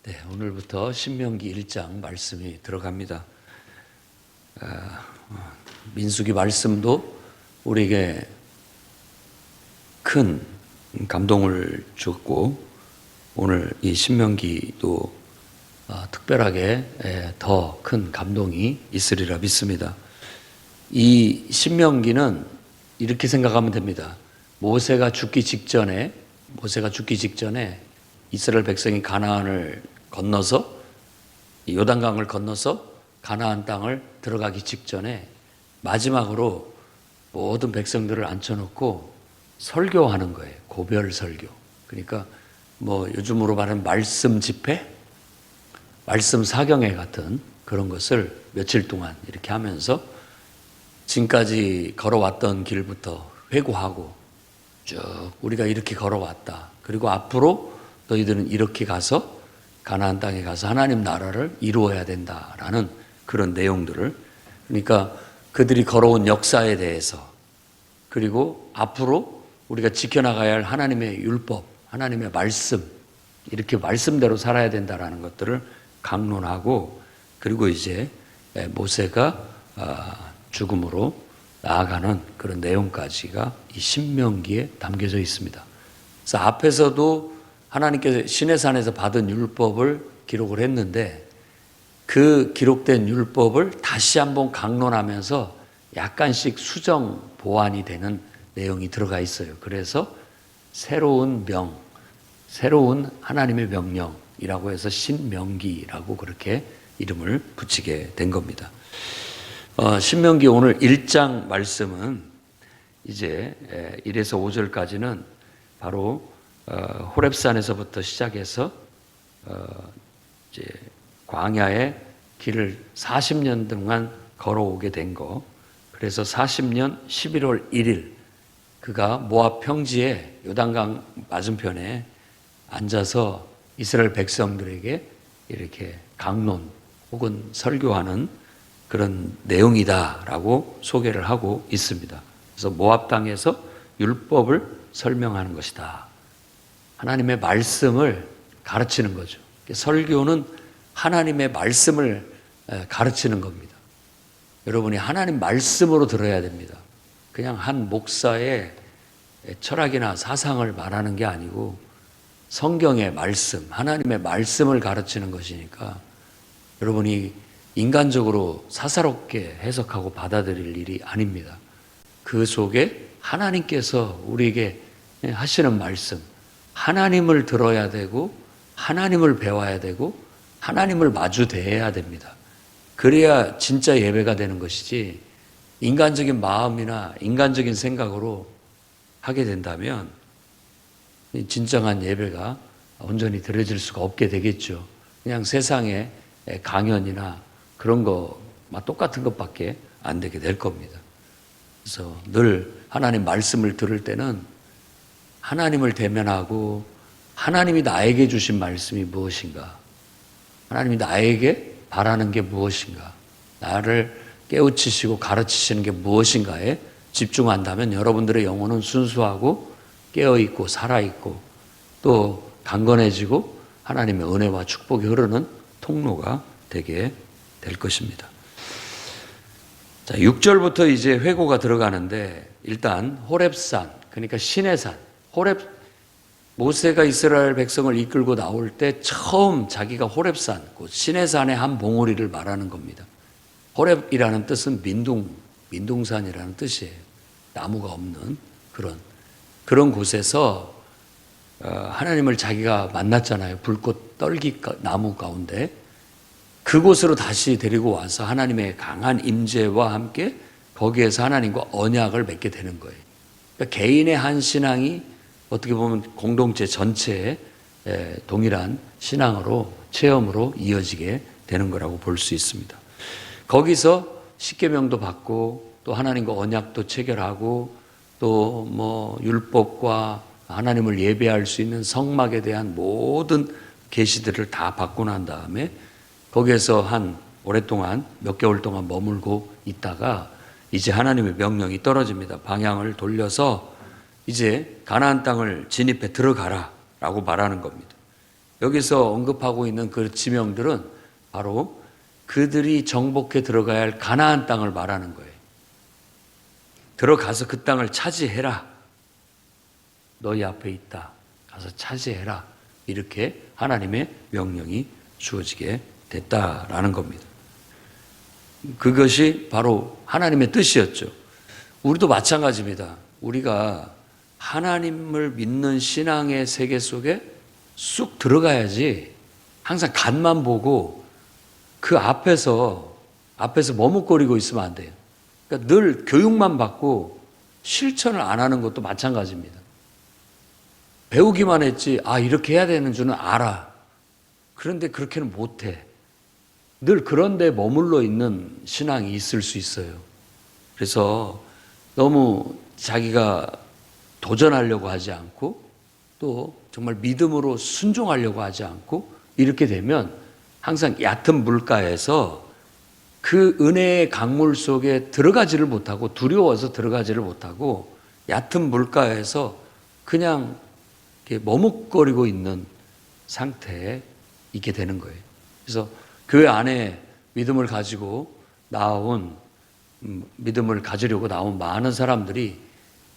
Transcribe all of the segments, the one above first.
네, 오늘부터 신명기 1장 말씀이 들어갑니다. 민수기 말씀도 우리에게 큰 감동을 줬고 오늘 이 신명기도 특별하게 더 큰 감동이 있으리라 믿습니다. 이 신명기는 이렇게 생각하면 됩니다. 모세가 죽기 직전에 이스라엘 백성이 가나안을 건너서 요단강을 건너서 가나안 땅을 들어가기 직전에 마지막으로 모든 백성들을 앉혀놓고 설교하는 거예요. 고별 설교. 그러니까 뭐 요즘으로 말하면 말씀 집회, 말씀 사경회 같은 그런 것을 며칠 동안 이렇게 하면서 지금까지 걸어왔던 길부터 회고하고 쭉 우리가 이렇게 걸어왔다. 그리고 앞으로 너희들은 이렇게 가서 가나안 땅에 가서 하나님 나라를 이루어야 된다라는 그런 내용들을, 그러니까 그들이 걸어온 역사에 대해서, 그리고 앞으로 우리가 지켜나가야 할 하나님의 율법, 하나님의 말씀, 이렇게 말씀대로 살아야 된다라는 것들을 강론하고, 그리고 이제 모세가 죽음으로 나아가는 그런 내용까지가 이 신명기에 담겨져 있습니다. 그래서 앞에서도 하나님께서 시내산에서 받은 율법을 기록을 했는데 그 기록된 율법을 다시 한번 강론하면서 약간씩 수정 보완이 되는 내용이 들어가 있어요. 그래서 새로운 하나님의 명령이라고 해서 신명기라고 그렇게 이름을 붙이게 된 겁니다. 신명기 오늘 1장 말씀은 이제 1에서 5절까지는 바로 호렙산에서부터 시작해서 이제 광야의 길을 40년 동안 걸어오게 된 거. 그래서 40년 11월 1일 그가 모압 평지에 요단강 맞은편에 앉아서 이스라엘 백성들에게 이렇게 강론 혹은 설교하는 그런 내용이다라고 소개를 하고 있습니다. 그래서 모압 땅에서 율법을 설명하는 것이다. 하나님의 말씀을 가르치는 거죠. 설교는 하나님의 말씀을 가르치는 겁니다. 여러분이 하나님 말씀으로 들어야 됩니다. 그냥 한 목사의 철학이나 사상을 말하는 게 아니고 성경의 말씀, 하나님의 말씀을 가르치는 것이니까 여러분이 인간적으로 사사롭게 해석하고 받아들일 일이 아닙니다. 그 속에 하나님께서 우리에게 하시는 말씀, 하나님을 들어야 되고 하나님을 배워야 되고 하나님을 마주 대해야 됩니다. 그래야 진짜 예배가 되는 것이지 인간적인 마음이나 인간적인 생각으로 하게 된다면 진정한 예배가 온전히 드려질 수가 없게 되겠죠. 그냥 세상의 강연이나 그런 거 똑같은 것밖에 안 되게 될 겁니다. 그래서 늘 하나님 말씀을 들을 때는 하나님을 대면하고 하나님이 나에게 주신 말씀이 무엇인가, 하나님이 나에게 바라는 게 무엇인가, 나를 깨우치시고 가르치시는 게 무엇인가에 집중한다면 여러분들의 영혼은 순수하고 깨어있고 살아있고 또 강건해지고 하나님의 은혜와 축복이 흐르는 통로가 되게 될 것입니다. 자, 6절부터 이제 회고가 들어가는데 일단 호렙산, 그러니까 시내산, 모세가 이스라엘 백성을 이끌고 나올 때 처음 자기가 호렙산, 그 시내산의 한 봉우리를 말하는 겁니다. 호렙이라는 뜻은 민둥산이라는 뜻이에요. 나무가 없는 그런 곳에서 하나님을 자기가 만났잖아요. 불꽃 떨기 나무 가운데. 그곳으로 다시 데리고 와서 하나님의 강한 임재와 함께 거기에서 하나님과 언약을 맺게 되는 거예요. 그러니까 개인의 한 신앙이 어떻게 보면 공동체 전체의 동일한 신앙으로 체험으로 이어지게 되는 거라고 볼 수 있습니다. 거기서 십계명도 받고 또 하나님과 언약도 체결하고 또 뭐 율법과 하나님을 예배할 수 있는 성막에 대한 모든 계시들을 다 받고 난 다음에 거기에서 한 오랫동안 몇 개월 동안 머물고 있다가 이제 하나님의 명령이 떨어집니다. 방향을 돌려서 이제 가나안 땅을 진입해 들어가라 라고 말하는 겁니다. 여기서 언급하고 있는 그 지명들은 바로 그들이 정복해 들어가야 할 가나안 땅을 말하는 거예요. 들어가서 그 땅을 차지해라. 너희 앞에 있다. 가서 차지해라. 이렇게 하나님의 명령이 주어지게 됐다라는 겁니다. 그것이 바로 하나님의 뜻이었죠. 우리도 마찬가지입니다. 우리가 하나님을 믿는 신앙의 세계 속에 쑥 들어가야지 항상 간만 보고 그 앞에서 머뭇거리고 있으면 안 돼요. 그러니까 늘 교육만 받고 실천을 안 하는 것도 마찬가지입니다. 배우기만 했지, 이렇게 해야 되는 줄은 알아. 그런데 그렇게는 못해. 늘 그런 데 머물러 있는 신앙이 있을 수 있어요. 그래서 너무 자기가 도전하려고 하지 않고 또 정말 믿음으로 순종하려고 하지 않고 이렇게 되면 항상 얕은 물가에서 그 은혜의 강물 속에 들어가지를 못하고 두려워서 들어가지를 못하고 얕은 물가에서 그냥 이렇게 머뭇거리고 있는 상태에 있게 되는 거예요. 그래서 교회 안에 믿음을 가지고 나온 믿음을 가지려고 나온 많은 사람들이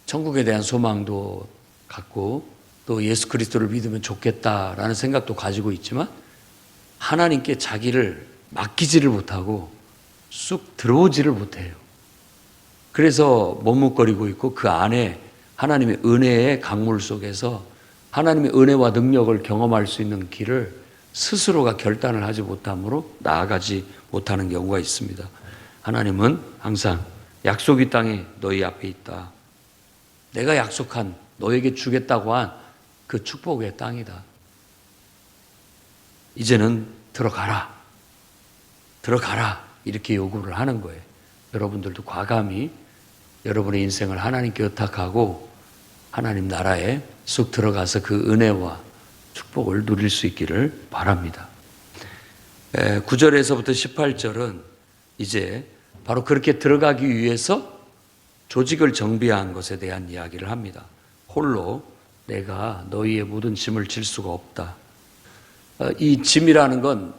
천국에 대한 소망도 갖고 또 예수 그리스도를 믿으면 좋겠다라는 생각도 가지고 있지만 하나님께 자기를 맡기지를 못하고 쑥 들어오지를 못해요. 그래서 머뭇거리고 있고 그 안에 하나님의 은혜의 강물 속에서 하나님의 은혜와 능력을 경험할 수 있는 길을 스스로가 결단을 하지 못함으로 나아가지 못하는 경우가 있습니다. 하나님은 항상 약속의 땅이 너희 앞에 있다. 내가 약속한 너에게 주겠다고 한 그 축복의 땅이다. 이제는 들어가라. 들어가라. 이렇게 요구를 하는 거예요. 여러분들도 과감히 여러분의 인생을 하나님께 의탁하고 하나님 나라에 쑥 들어가서 그 은혜와 축복을 누릴 수 있기를 바랍니다. 9절에서부터 18절은 이제 바로 그렇게 들어가기 위해서 조직을 정비한 것에 대한 이야기를 합니다. 홀로 내가 너희의 모든 짐을 질 수가 없다. 이 짐이라는 건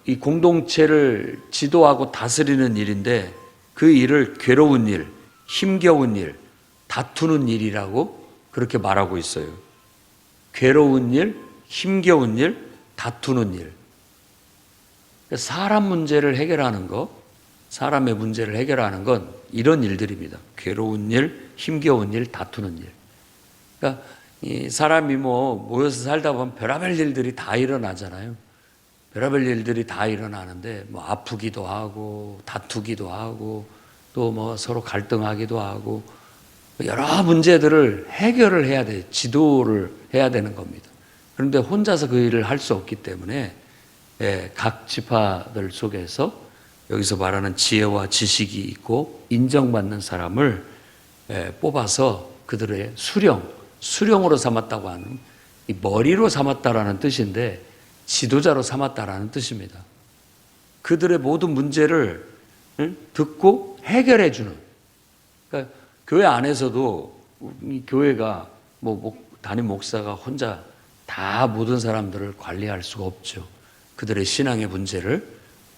이 공동체를 지도하고 다스리는 일인데 그 일을 괴로운 일, 힘겨운 일, 다투는 일이라고 그렇게 말하고 있어요. 괴로운 일, 힘겨운 일, 다투는 일. 사람 문제를 해결하는 것, 사람의 문제를 해결하는 건 이런 일들입니다. 괴로운 일, 힘겨운 일, 다투는 일. 그러니까 이 사람이 모여서 살다 보면 별의별 일들이 다 일어나잖아요. 별의별 일들이 다 일어나는데 아프기도 하고 다투기도 하고 또 서로 갈등하기도 하고 여러 문제들을 해결을 해야 돼. 지도를 해야 되는 겁니다. 그런데 혼자서 그 일을 할 수 없기 때문에 각 지파들 속에서 여기서 말하는 지혜와 지식이 있고 인정받는 사람을 뽑아서 그들의 수령으로 삼았다고 하는 이 머리로 삼았다라는 뜻인데 지도자로 삼았다라는 뜻입니다. 그들의 모든 문제를 듣고 해결해 주는. 그러니까 교회 안에서도 이 교회가 담임 목사가 혼자 다 모든 사람들을 관리할 수가 없죠. 그들의 신앙의 문제를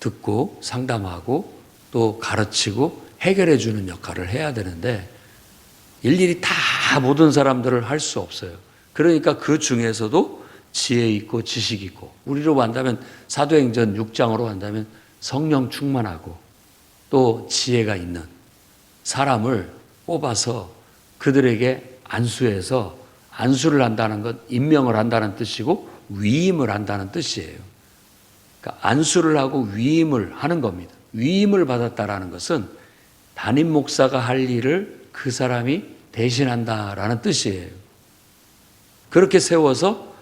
듣고 상담하고 또 가르치고 해결해 주는 역할을 해야 되는데 일일이 다 모든 사람들을 할 수 없어요. 그러니까 그 중에서도 지혜 있고 지식 있고 우리로 한다면 사도행전 6장으로 한다면 성령 충만하고 또 지혜가 있는 사람을 뽑아서 그들에게 안수해서 안수를 한다는 건 임명을 한다는 뜻이고 위임을 한다는 뜻이에요. 그러니까 안수를 하고 위임을 하는 겁니다. 위임을 받았다라는 것은 담임 목사가 할 일을 그 사람이 대신한다라는 뜻이에요. 그렇게 세워서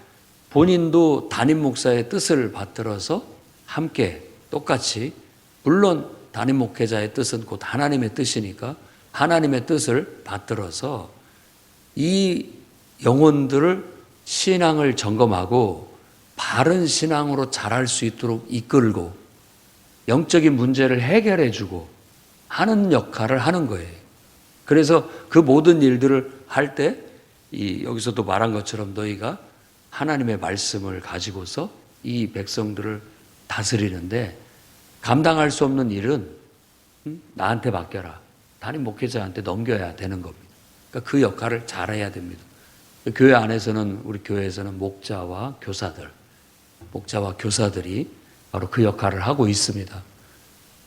본인도 담임 목사의 뜻을 받들어서 함께 똑같이 물론 담임 목회자의 뜻은 곧 하나님의 뜻이니까 하나님의 뜻을 받들어서 이 영혼들을 신앙을 점검하고 바른 신앙으로 자랄 수 있도록 이끌고 영적인 문제를 해결해 주고 하는 역할을 하는 거예요. 그래서 그 모든 일들을 할 때 여기서도 말한 것처럼 너희가 하나님의 말씀을 가지고서 이 백성들을 다스리는데 감당할 수 없는 일은 나한테 맡겨라. 담임 목회자한테 넘겨야 되는 겁니다. 그러니까 그 역할을 잘해야 됩니다. 교회 안에서는 우리 교회에서는 목자와 교사들이 바로 그 역할을 하고 있습니다.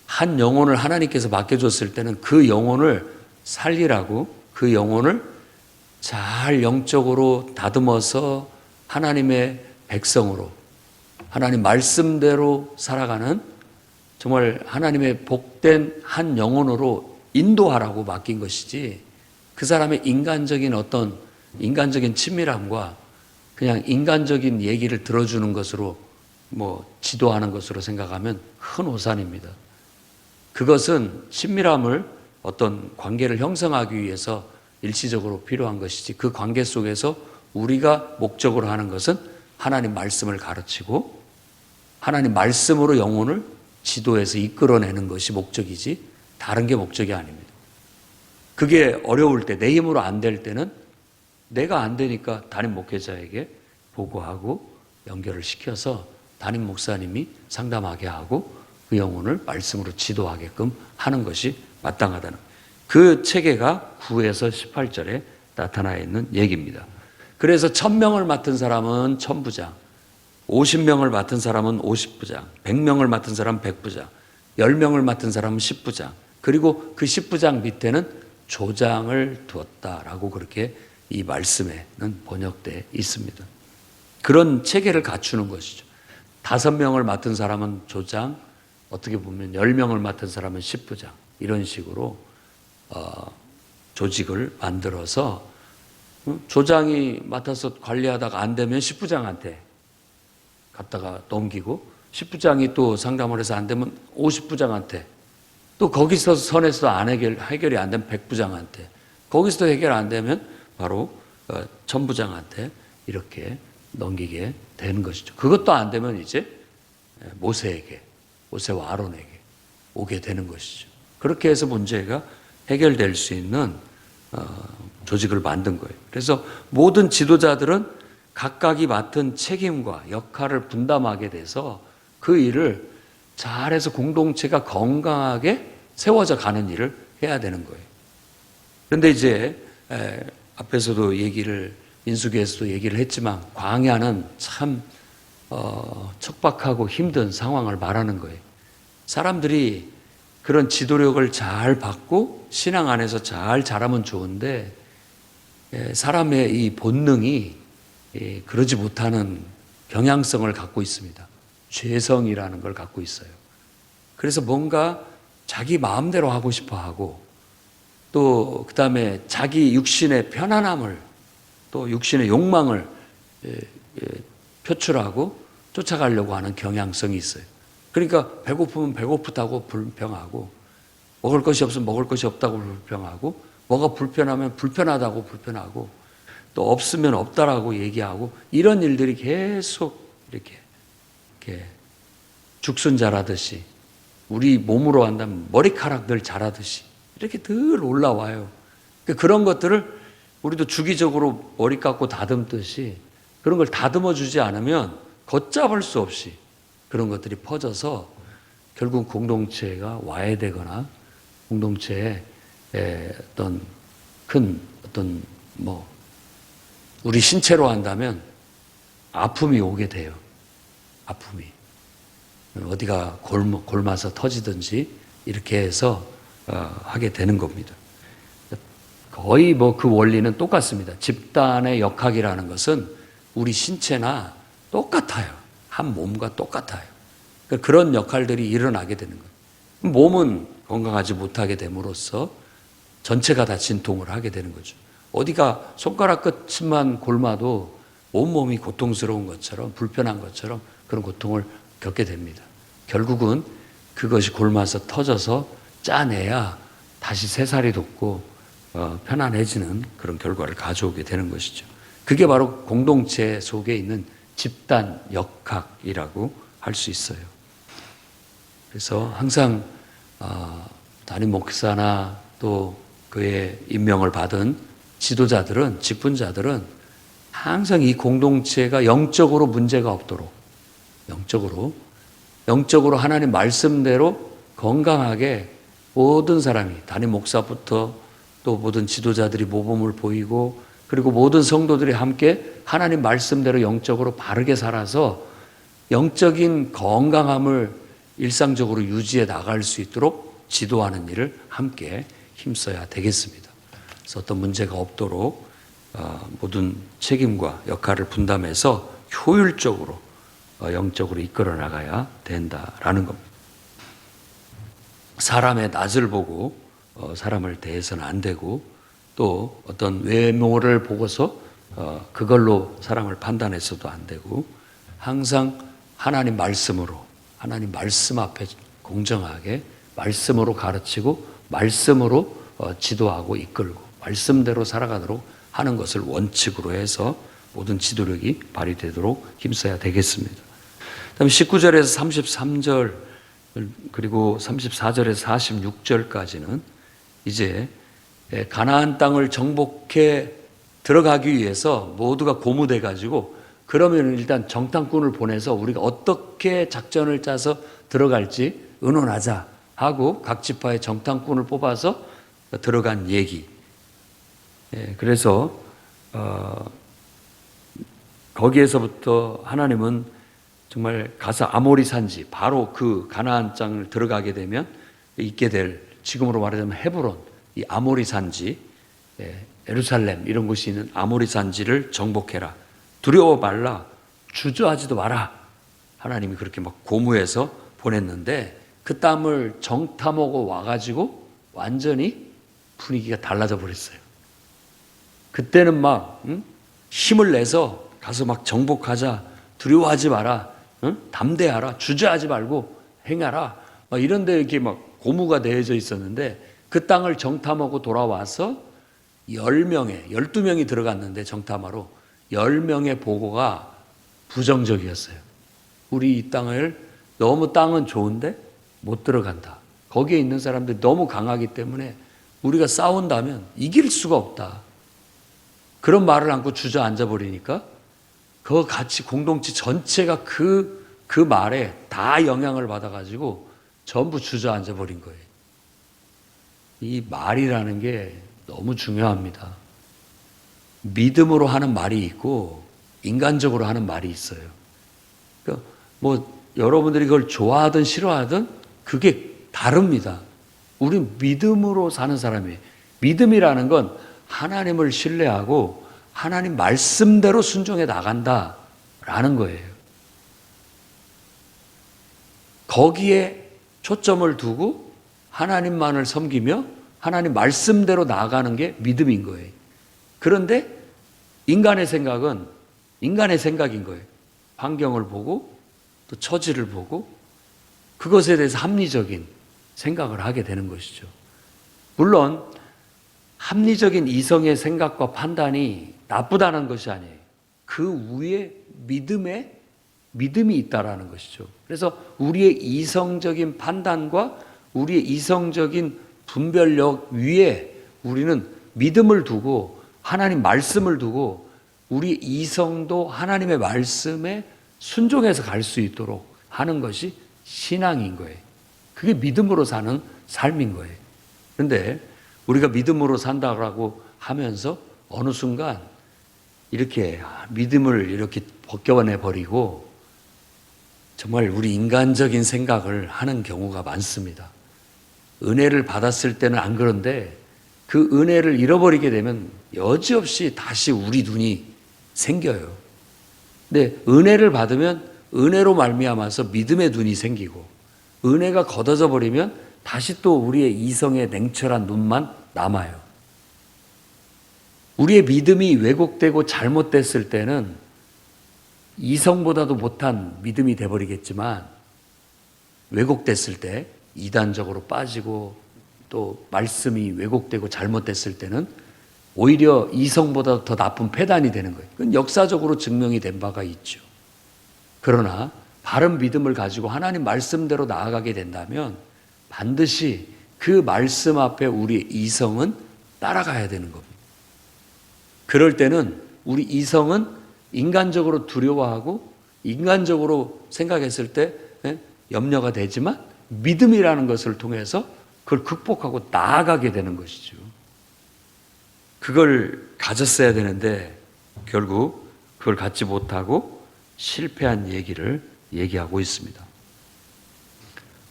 한 영혼을 하나님께서 맡겨줬을 때는 그 영혼을 살리라고 그 영혼을 잘 영적으로 다듬어서 하나님의 백성으로 하나님 말씀대로 살아가는 정말 하나님의 복된 한 영혼으로 인도하라고 맡긴 것이지 그 사람의 인간적인 친밀함과 그냥 인간적인 얘기를 들어주는 것으로 지도하는 것으로 생각하면 큰 오산입니다. 그것은 친밀함을 어떤 관계를 형성하기 위해서 일시적으로 필요한 것이지 그 관계 속에서 우리가 목적으로 하는 것은 하나님 말씀을 가르치고 하나님 말씀으로 영혼을 지도해서 이끌어내는 것이 목적이지 다른 게 목적이 아닙니다. 그게 어려울 때, 내 힘으로 안 될 때는 내가 안 되니까 담임 목회자에게 보고하고 연결을 시켜서 담임 목사님이 상담하게 하고 그 영혼을 말씀으로 지도하게끔 하는 것이 마땅하다는 그 체계가 9에서 18절에 나타나 있는 얘기입니다. 그래서 1000명을 맡은 사람은 1000부장, 50명을 맡은 사람은 50부장, 100명을 맡은 사람은 100부장, 10명을 맡은 사람은 10부장, 그리고 그 10부장 밑에는 조장을 두었다라고 그렇게 이 말씀에는 번역되어 있습니다. 그런 체계를 갖추는 것이죠. 5명을 맡은 사람은 조장, 어떻게 보면 10명을 맡은 사람은 10부장, 이런 식으로 조직을 만들어서 조장이 맡아서 관리하다가 안 되면 10부장한테 갖다가 넘기고 10부장이 또 상담을 해서 안 되면 50부장한테 또 거기서 선에서도 해결이 안 되면 100부장한테 거기서도 해결 안 되면 바로 1000부장한테 이렇게 넘기게 되는 것이죠. 그것도 안 되면 이제 모세와 아론에게 오게 되는 것이죠. 그렇게 해서 문제가 해결될 수 있는 조직을 만든 거예요. 그래서 모든 지도자들은 각각이 맡은 책임과 역할을 분담하게 돼서 그 일을 잘해서 공동체가 건강하게 세워져 가는 일을 해야 되는 거예요. 그런데 이제 앞에서도 민수기에서도 얘기를 했지만 광야는 참 척박하고 힘든 상황을 말하는 거예요. 사람들이 그런 지도력을 잘 받고 신앙 안에서 잘 자라면 좋은데 사람의 이 본능이 그러지 못하는 경향성을 갖고 있습니다. 죄성이라는 걸 갖고 있어요. 그래서 뭔가 자기 마음대로 하고 싶어 하고 또 그다음에 자기 육신의 편안함을 또 육신의 욕망을 표출하고 쫓아가려고 하는 경향성이 있어요. 그러니까 배고프면 배고프다고 불평하고 먹을 것이 없으면 먹을 것이 없다고 불평하고 뭐가 불편하면 불편하다고 불편하고 또 없으면 없다라고 얘기하고 이런 일들이 계속 이렇게 죽순 자라듯이 우리 몸으로 한다면 머리카락들 자라듯이 이렇게 늘 올라와요. 그런 것들을 우리도 주기적으로 머리 깎고 다듬듯이 그런 걸 다듬어 주지 않으면 걷잡을 수 없이 그런 것들이 퍼져서 결국 공동체가 와해되거나 공동체에 우리 신체로 한다면 아픔이 오게 돼요. 아픔이. 어디가 골마서 터지든지 이렇게 해서 하게 되는 겁니다. 거의 그 원리는 똑같습니다. 집단의 역학이라는 것은 우리 신체나 똑같아요. 한 몸과 똑같아요. 그런 역할들이 일어나게 되는 거예요. 몸은 건강하지 못하게 됨으로써 전체가 다 진통을 하게 되는 거죠. 어디가 손가락 끝만 골마도 온몸이 고통스러운 것처럼 불편한 것처럼 그런 고통을 겪게 됩니다. 결국은 그것이 골마서 터져서 짜내야 다시 새살이 돋고 편안해지는 그런 결과를 가져오게 되는 것이죠. 그게 바로 공동체 속에 있는 집단 역학이라고 할 수 있어요. 그래서 항상 담임 목사나 또 그의 임명을 받은 지도자들은 직분자들은 항상 이 공동체가 영적으로 문제가 없도록 영적으로 하나님 말씀대로 건강하게 모든 사람이 담임 목사부터 또 모든 지도자들이 모범을 보이고 그리고 모든 성도들이 함께 하나님 말씀대로 영적으로 바르게 살아서 영적인 건강함을 일상적으로 유지해 나갈 수 있도록 지도하는 일을 함께 힘써야 되겠습니다. 그래서 어떤 문제가 없도록 모든 책임과 역할을 분담해서 효율적으로 영적으로 이끌어 나가야 된다라는 겁니다. 사람의 낯을 보고 사람을 대해서는 안 되고 또 어떤 외모를 보고서 그걸로 사람을 판단해서도 안 되고 항상 하나님 말씀으로 하나님 말씀 앞에 공정하게 말씀으로 가르치고 말씀으로 지도하고 이끌고 말씀대로 살아가도록 하는 것을 원칙으로 해서 모든 지도력이 발휘되도록 힘써야 되겠습니다. 다음 19절에서 33절 그리고 34절에서 46절까지는 이제 가나안 땅을 정복해 들어가기 위해서 모두가 고무돼 가지고 그러면 일단 정탐꾼을 보내서 우리가 어떻게 작전을 짜서 들어갈지 의논하자 하고 각 지파의 정탐꾼을 뽑아서 들어간 얘기. 그래서 거기에서부터 하나님은 정말 가서 아모리 산지 바로 그 가나안 땅을 들어가게 되면 있게 될 지금으로 말하자면 헤브론 이 아모리 산지 예루살렘 이런 곳이 있는 아모리 산지를 정복해라. 두려워 말라. 주저하지도 마라. 하나님이 그렇게 막 고무해서 보냈는데 그 땅을 정탐하고 와가지고 완전히 분위기가 달라져 버렸어요. 그때는 막 힘을 내서 가서 막 정복하자. 두려워하지 마라. 담대하라. 주저하지 말고 행하라. 막 이런 데 이렇게 막 고무가 되어져 있었는데 그 땅을 정탐하고 돌아와서 10명에 12명이 들어갔는데 정탐하러 10명의 보고가 부정적이었어요. 우리 이 땅을 너무 땅은 좋은데 못 들어간다. 거기에 있는 사람들이 너무 강하기 때문에 우리가 싸운다면 이길 수가 없다. 그런 말을 안고 주저앉아 버리니까 그거 같이 공동체 전체가 그 말에 다 영향을 받아가지고 전부 주저앉아 버린 거예요. 이 말이라는 게 너무 중요합니다. 믿음으로 하는 말이 있고 인간적으로 하는 말이 있어요. 그러니까 뭐 여러분들이 그걸 좋아하든 싫어하든 그게 다릅니다. 우린 믿음으로 사는 사람이에요. 믿음이라는 건 하나님을 신뢰하고 하나님 말씀대로 순종해 나간다라는 거예요. 거기에 초점을 두고 하나님만을 섬기며 하나님 말씀대로 나아가는 게 믿음인 거예요. 그런데 인간의 생각은 인간의 생각인 거예요. 환경을 보고 또 처지를 보고 그것에 대해서 합리적인 생각을 하게 되는 것이죠. 물론 합리적인 이성의 생각과 판단이 나쁘다는 것이 아니에요. 그 위에 믿음이 있다라는 것이죠. 그래서 우리의 이성적인 판단과 우리의 이성적인 분별력 위에 우리는 믿음을 두고 하나님 말씀을 두고 우리 이성도 하나님의 말씀에 순종해서 갈 수 있도록 하는 것이 신앙인 거예요. 그게 믿음으로 사는 삶인 거예요. 그런데 우리가 믿음으로 산다고 하면서 어느 순간 이렇게 믿음을 이렇게 벗겨내 버리고 정말 우리 인간적인 생각을 하는 경우가 많습니다. 은혜를 받았을 때는 안 그런데 그 은혜를 잃어버리게 되면 여지없이 다시 우리 눈이 생겨요. 근데 은혜를 받으면 은혜로 말미암아서 믿음의 눈이 생기고 은혜가 걷어져 버리면 다시 또 우리의 이성의 냉철한 눈만 남아요. 우리의 믿음이 왜곡되고 잘못됐을 때는 이성보다도 못한 믿음이 돼버리겠지만 왜곡됐을 때 이단적으로 빠지고 또 말씀이 왜곡되고 잘못됐을 때는 오히려 이성보다 더 나쁜 패단이 되는 거예요. 그건 역사적으로 증명이 된 바가 있죠. 그러나 바른 믿음을 가지고 하나님 말씀대로 나아가게 된다면 반드시 그 말씀 앞에 우리의 이성은 따라가야 되는 겁니다. 그럴 때는 우리 이성은 인간적으로 두려워하고 인간적으로 생각했을 때 염려가 되지만 믿음이라는 것을 통해서 그걸 극복하고 나아가게 되는 것이죠. 그걸 가졌어야 되는데 결국 그걸 갖지 못하고 실패한 얘기를 얘기하고 있습니다.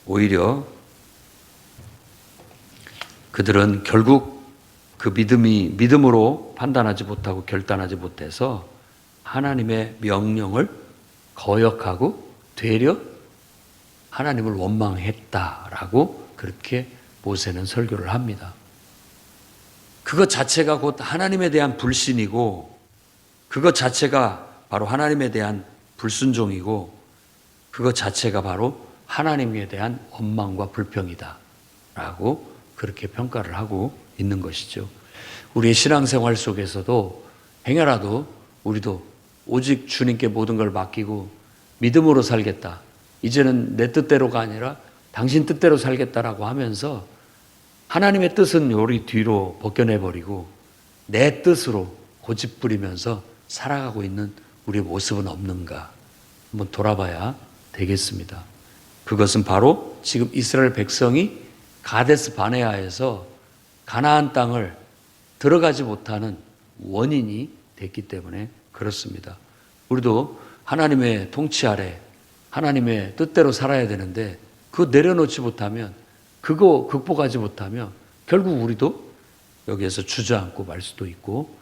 오히려 그들은 결국 그 믿음으로 판단하지 못하고 결단하지 못해서 하나님의 명령을 거역하고 되려 하나님을 원망했다라고 그렇게 모세는 설교를 합니다. 그것 자체가 곧 하나님에 대한 불신이고 그것 자체가 바로 하나님에 대한 불순종이고 그것 자체가 바로 하나님에 대한 원망과 불평이다 라고 그렇게 평가를 하고 있는 것이죠. 우리의 신앙생활 속에서도 행여라도 우리도 오직 주님께 모든 걸 맡기고 믿음으로 살겠다. 이제는 내 뜻대로가 아니라 당신 뜻대로 살겠다라고 하면서 하나님의 뜻은 요리 뒤로 벗겨내버리고 내 뜻으로 고집부리면서 살아가고 있는 우리의 모습은 없는가 한번 돌아봐야 되겠습니다. 그것은 바로 지금 이스라엘 백성이 가데스 바네아에서 가나안 땅을 들어가지 못하는 원인이 됐기 때문에 그렇습니다. 우리도 하나님의 통치 아래 하나님의 뜻대로 살아야 되는데 그거 내려놓지 못하면 그거 극복하지 못하면 결국 우리도 여기에서 주저앉고 말 수도 있고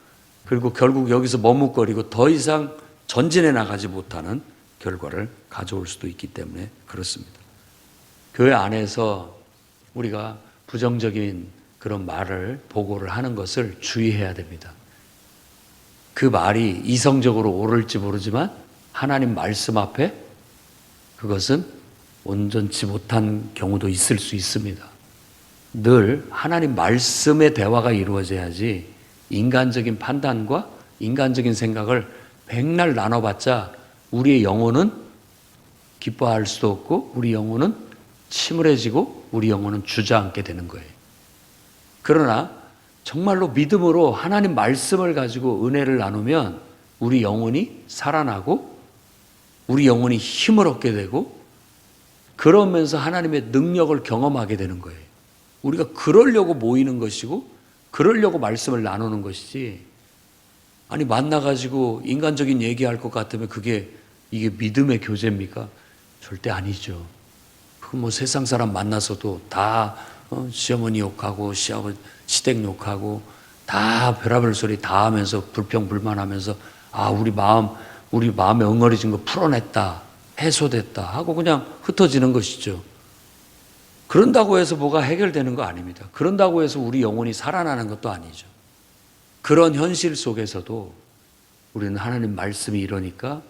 그리고 결국 여기서 머뭇거리고 더 이상 전진해 나가지 못하는 결과를 가져올 수도 있기 때문에 그렇습니다. 교회 안에서 우리가 부정적인 그런 말을 보고를 하는 것을 주의해야 됩니다. 그 말이 이성적으로 옳을지 모르지만 하나님 말씀 앞에 그것은 온전치 못한 경우도 있을 수 있습니다. 늘 하나님 말씀의 대화가 이루어져야지 인간적인 판단과 인간적인 생각을 백날 나눠봤자 우리의 영혼은 기뻐할 수도 없고 우리 영혼은 침울해지고 우리 영혼은 주저앉게 되는 거예요. 그러나 정말로 믿음으로 하나님 말씀을 가지고 은혜를 나누면 우리 영혼이 살아나고 우리 영혼이 힘을 얻게 되고 그러면서 하나님의 능력을 경험하게 되는 거예요. 우리가 그러려고 모이는 것이고 그러려고 말씀을 나누는 것이지 아니 만나가지고 인간적인 얘기할 것 같으면 이게 믿음의 교제입니까? 절대 아니죠. 그 뭐 세상 사람 만나서도 다 시어머니 욕하고 시댁 욕하고 다 별의별 소리 다 하면서 불평불만하면서 우리 마음에 엉거리진 거 풀어냈다 해소됐다 하고 그냥 흩어지는 것이죠. 그런다고 해서 뭐가 해결되는 거 아닙니다. 그런다고 해서 우리 영혼이 살아나는 것도 아니죠. 그런 현실 속에서도 우리는 하나님 말씀이 이러니까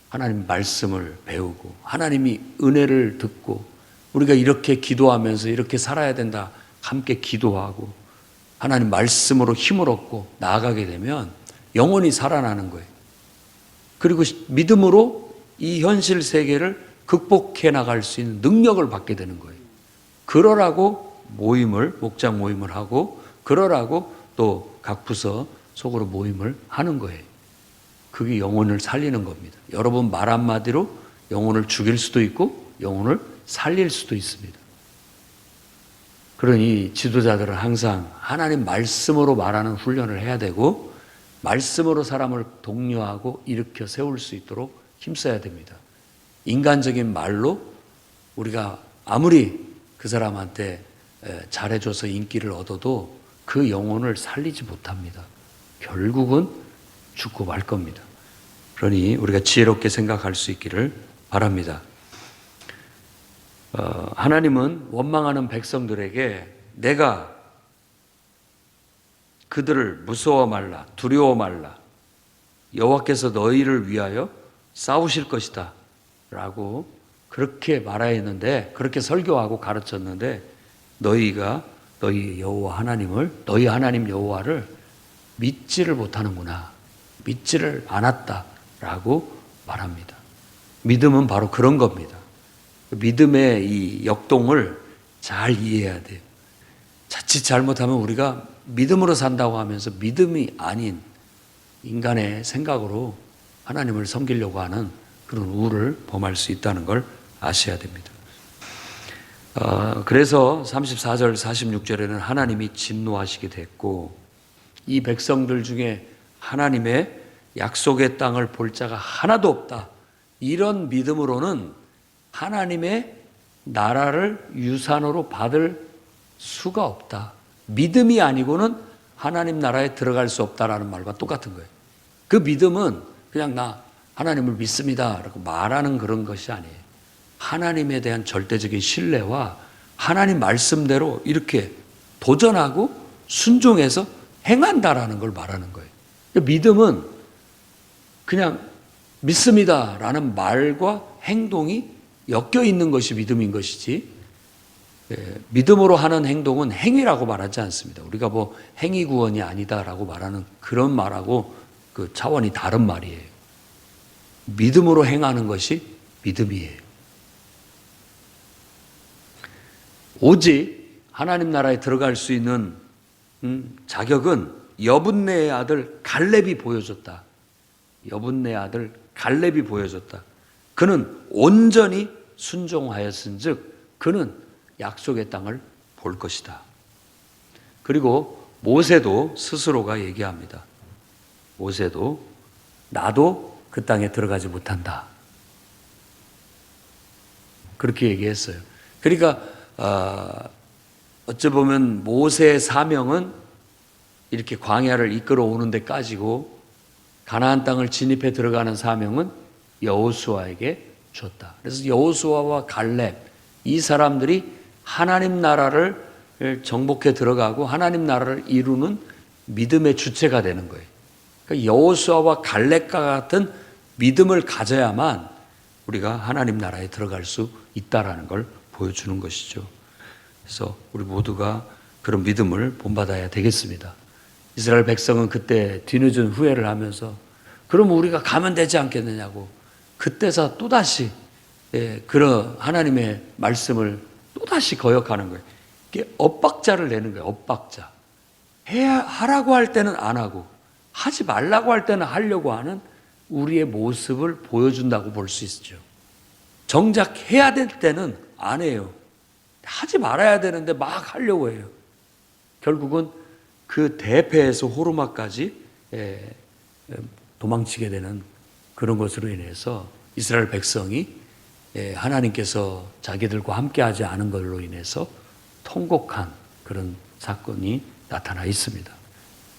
하나님 말씀을 배우고 하나님이 은혜를 듣고 우리가 이렇게 기도하면서 이렇게 살아야 된다 함께 기도하고 하나님 말씀으로 힘을 얻고 나아가게 되면 영혼이 살아나는 거예요. 그리고 믿음으로 이 현실 세계를 극복해 나갈 수 있는 능력을 받게 되는 거예요. 그러라고 목장 모임을 하고 그러라고 또 각 부서 속으로 모임을 하는 거예요. 그게 영혼을 살리는 겁니다. 여러분 말 한마디로 영혼을 죽일 수도 있고 영혼을 살릴 수도 있습니다. 그러니 지도자들은 항상 하나님 말씀으로 말하는 훈련을 해야 되고 말씀으로 사람을 독려하고 일으켜 세울 수 있도록 힘써야 됩니다. 인간적인 말로 우리가 아무리 그 사람한테 잘해줘서 인기를 얻어도 그 영혼을 살리지 못합니다. 결국은 죽고 말 겁니다. 그러니 우리가 지혜롭게 생각할 수 있기를 바랍니다. 하나님은 원망하는 백성들에게 내가 그들을 무서워 말라 두려워 말라 여호와께서 너희를 위하여 싸우실 것이다 라고 그렇게 말하였는데 그렇게 설교하고 가르쳤는데 너희가 너희 여호와 하나님을 너희 하나님 여호와를 믿지를 못하는구나 믿지를 않았다라고 말합니다. 믿음은 바로 그런 겁니다. 믿음의 이 역동을 잘 이해해야 돼요. 자칫 잘못하면 우리가 믿음으로 산다고 하면서 믿음이 아닌 인간의 생각으로 하나님을 섬기려고 하는 그런 우를 범할 수 있다는 걸 아셔야 됩니다. 그래서 34절 46절에는 하나님이 진노하시게 됐고 이 백성들 중에 하나님의 약속의 땅을 볼 자가 하나도 없다. 이런 믿음으로는 하나님의 나라를 유산으로 받을 수가 없다. 믿음이 아니고는 하나님 나라에 들어갈 수 없다라는 말과 똑같은 거예요. 그 믿음은 그냥 나 하나님을 믿습니다 라고 말하는 그런 것이 아니에요. 하나님에 대한 절대적인 신뢰와 하나님 말씀대로 이렇게 도전하고 순종해서 행한다라는 걸 말하는 거예요. 믿음은 그냥 믿습니다라는 말과 행동이 엮여 있는 것이 믿음인 것이지, 믿음으로 하는 행동은 행위라고 말하지 않습니다. 우리가 뭐 행위 구원이 아니다라고 말하는 그런 말하고 그 차원이 다른 말이에요. 믿음으로 행하는 것이 믿음이에요. 오직 하나님 나라에 들어갈 수 있는 자격은 여분네의 아들 갈렙이 보여줬다. 여분네의 아들 갈렙이 보여줬다. 그는 온전히 순종하였은즉 그는 약속의 땅을 볼 것이다. 그리고 모세도 스스로가 얘기합니다. 모세도 나도 그 땅에 들어가지 못한다. 그렇게 얘기했어요. 그러니까 어찌 보면 모세의 사명은 이렇게 광야를 이끌어 오는 데까지고 가나안 땅을 진입해 들어가는 사명은 여호수아에게 줬다. 그래서 여호수아와 갈렙 이 사람들이 하나님 나라를 정복해 들어가고 하나님 나라를 이루는 믿음의 주체가 되는 거예요. 그러니까 여호수아와 갈렙과 같은 믿음을 가져야만 우리가 하나님 나라에 들어갈 수 있다라는 걸 보여주는 것이죠. 그래서 우리 모두가 그런 믿음을 본받아야 되겠습니다. 이스라엘 백성은 그때 뒤늦은 후회를 하면서 그럼 우리가 가면 되지 않겠느냐고 그때서 또다시 그런 하나님의 말씀을 또다시 거역하는 거예요. 이게 엇박자를 내는 거예요. 엇박자. 하라고 할 때는 안 하고 하지 말라고 할 때는 하려고 하는 우리의 모습을 보여준다고 볼 수 있죠. 정작 해야 될 때는 안 해요. 하지 말아야 되는데 막 하려고 해요. 결국은 그 대패에서 호르마까지 도망치게 되는 그런 것으로 인해서 이스라엘 백성이 하나님께서 자기들과 함께하지 않은 걸로 인해서 통곡한 그런 사건이 나타나 있습니다.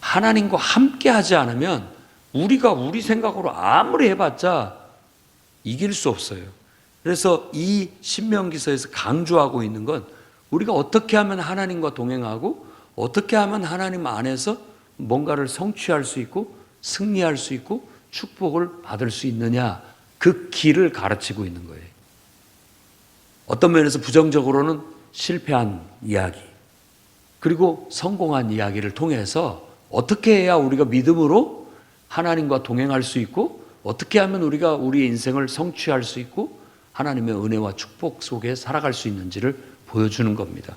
하나님과 함께하지 않으면 우리가 우리 생각으로 아무리 해봤자 이길 수 없어요. 그래서 이 신명기서에서 강조하고 있는 건 우리가 어떻게 하면 하나님과 동행하고 어떻게 하면 하나님 안에서 뭔가를 성취할 수 있고 승리할 수 있고 축복을 받을 수 있느냐 그 길을 가르치고 있는 거예요. 어떤 면에서 부정적으로는 실패한 이야기 그리고 성공한 이야기를 통해서 어떻게 해야 우리가 믿음으로 하나님과 동행할 수 있고 어떻게 하면 우리가 우리의 인생을 성취할 수 있고 하나님의 은혜와 축복 속에 살아갈 수 있는지를 보여주는 겁니다.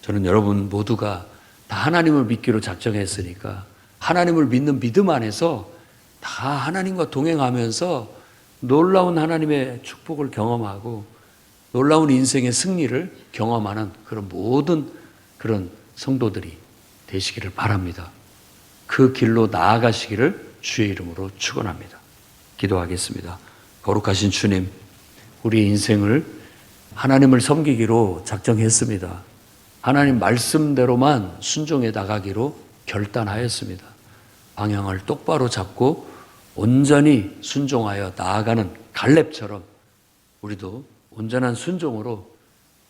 저는 여러분 모두가 다 하나님을 믿기로 작정했으니까 하나님을 믿는 믿음 안에서 다 하나님과 동행하면서 놀라운 하나님의 축복을 경험하고 놀라운 인생의 승리를 경험하는 그런 모든 그런 성도들이 되시기를 바랍니다. 그 길로 나아가시기를 주의 이름으로 축원합니다. 기도하겠습니다. 거룩하신 주님, 우리 인생을 하나님을 섬기기로 작정했습니다. 하나님 말씀대로만 순종해 나가기로 결단하였습니다. 방향을 똑바로 잡고 온전히 순종하여 나아가는 갈렙처럼 우리도 온전한 순종으로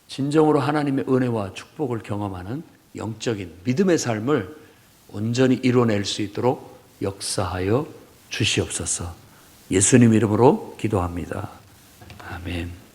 진정으로 하나님의 은혜와 축복을 경험하는 영적인 믿음의 삶을 온전히 이뤄낼 수 있도록 역사하여 주시옵소서. 예수님 이름으로 기도합니다. 아멘.